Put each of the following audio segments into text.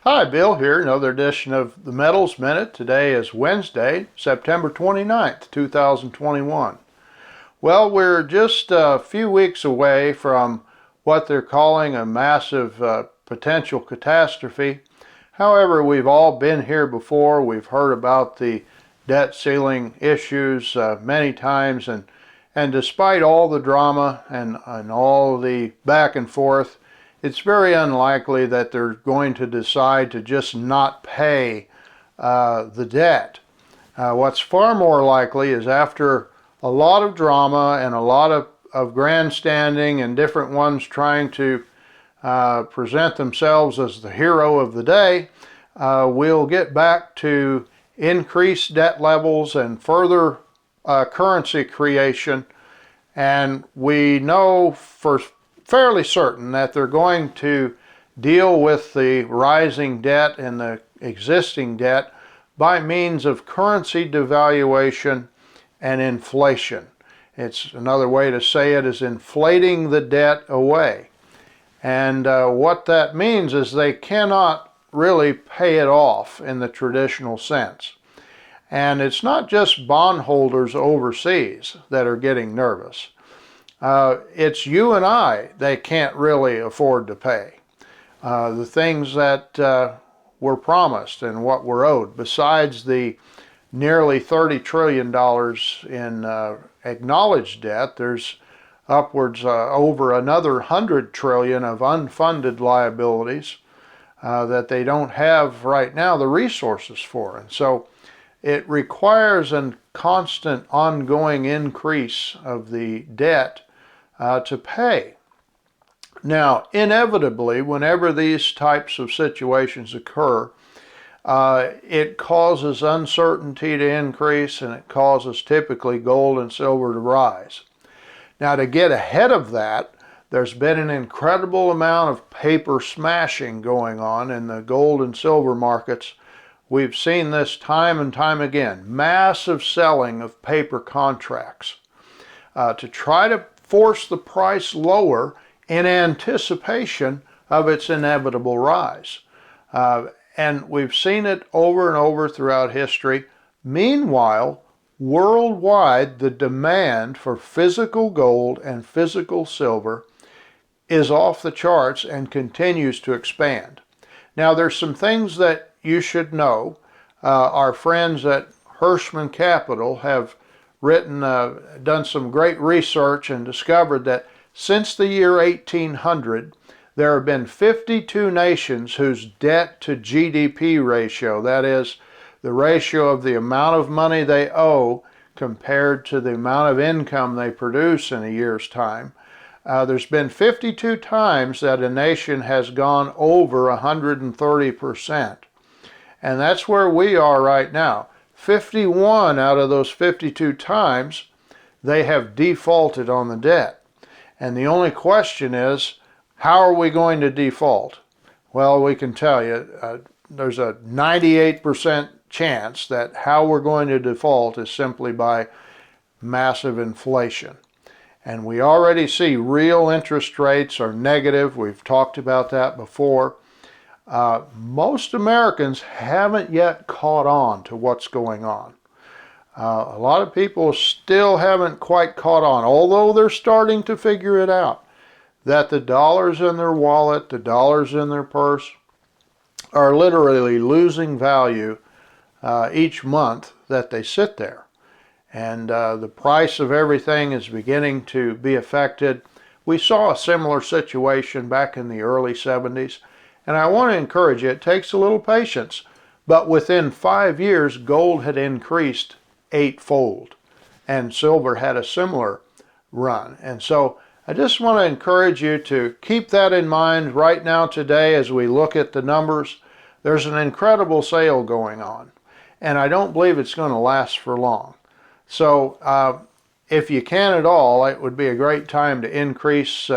Hi, Bill here, another edition of the Metals Minute. Today is Wednesday, September 29th, 2021. Well, we're just a few weeks away from what they're calling a massive potential catastrophe. However, we've all been here before. We've heard about the debt ceiling issues many times, and despite all the drama and all the back and forth, it's very unlikely that they're going to decide to just not pay the debt. What's far more likely is after a lot of drama and a lot of grandstanding and different ones trying to present themselves as the hero of the day, we'll get back to increased debt levels and further currency creation. And we know for fairly certain that they're going to deal with the rising debt and the existing debt by means of currency devaluation and inflation. It's another way to say it is inflating the debt away. And what that means is they cannot really pay it off in the traditional sense. And it's not just bondholders overseas that are getting nervous. It's you and I they can't really afford to pay. The things that were promised and what were owed, besides the nearly $30 trillion in acknowledged debt, there's upwards over another 100 trillion of unfunded liabilities that they don't have right now the resources for. And so it requires a constant ongoing increase of the debt to pay. Now, inevitably, whenever these types of situations occur, it causes uncertainty to increase, and it causes typically gold and silver to rise. Now, to get ahead of that, there's been an incredible amount of paper smashing going on in the gold and silver markets. We've seen this time and time again, massive selling of paper contracts to try to force the price lower in anticipation of its inevitable rise. And we've seen it over and over throughout history. Meanwhile, worldwide, the demand for physical gold and physical silver is off the charts and continues to expand. Now, there's some things that you should know. Our friends at Hirschmann Capital have done some great research and discovered that since the year 1800, there have been 52 nations whose debt to GDP ratio, that is, the ratio of the amount of money they owe compared to the amount of income they produce in a year's time, there's been 52 times that a nation has gone over 130%. And that's where we are right now. 51 out of those 52 times, they have defaulted on the debt. And the only question is, how are we going to default? Well, we can tell you, there's a 98% chance that how we're going to default is simply by massive inflation. And we already see real interest rates are negative. We've talked about that before. Most Americans haven't yet caught on to what's going on. A lot of people still haven't quite caught on, although they're starting to figure it out, that the dollars in their wallet, the dollars in their purse, are literally losing value each month that they sit there. And the price of everything is beginning to be affected. We saw a similar situation back in the early 70s. And I want to encourage you, it takes a little patience, but within 5 years, gold had increased 8-fold, and silver had a similar run. And so I just want to encourage you to keep that in mind right now today as we look at the numbers. There's an incredible sale going on, and I don't believe it's going to last for long. So if you can at all, it would be a great time to increase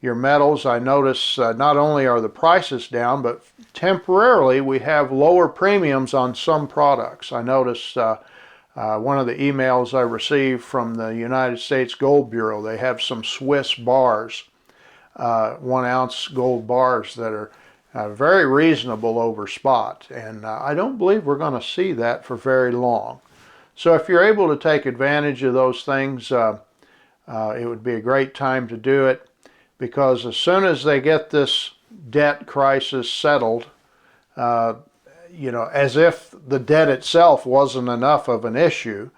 your metals. I notice not only are the prices down, but temporarily we have lower premiums on some products. I noticed one of the emails I received from the United States Gold Bureau, they have some Swiss bars, 1 ounce gold bars that are very reasonable over spot, and I don't believe we're going to see that for very long. So if you're able to take advantage of those things, it would be a great time to do it, because as soon as they get this debt crisis settled, as if the debt itself wasn't enough of an issue,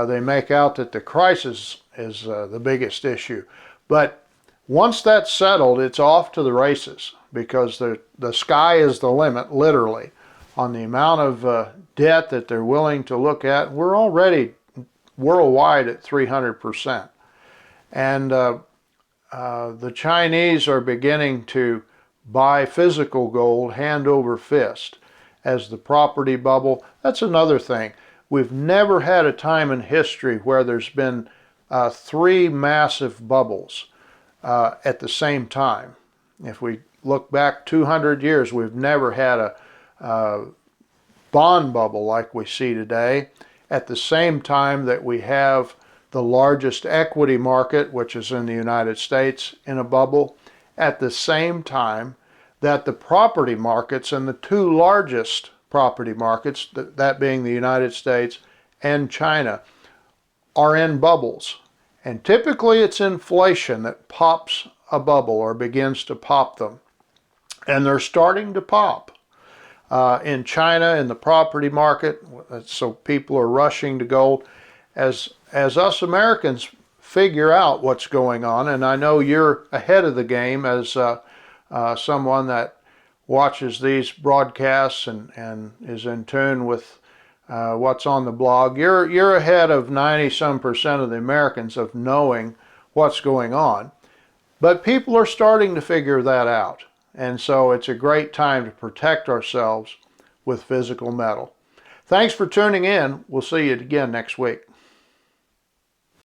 they make out that the crisis is the biggest issue. But once that's settled, it's off to the races, because the sky is the limit, literally, on the amount of debt that they're willing to look at. We're already worldwide at 300%. And the Chinese are beginning to buy physical gold hand over fist as the property bubble. That's another thing. We've never had a time in history where there's been three massive bubbles at the same time. If we look back 200 years, we've never had a bond bubble like we see today at the same time that we have the largest equity market, which is in the United States, in a bubble, at the same time that the property markets and the two largest property markets, that being the United States and China, are in bubbles. And typically it's inflation that pops a bubble or begins to pop them. And they're starting to pop. In China, in the property market, so people are rushing to gold. As us Americans figure out what's going on, and I know you're ahead of the game as someone that watches these broadcasts and is in tune with what's on the blog, you're ahead of 90-some% of the Americans of knowing what's going on. But people are starting to figure that out. And so it's a great time to protect ourselves with physical metal. Thanks for tuning in. We'll see you again next week.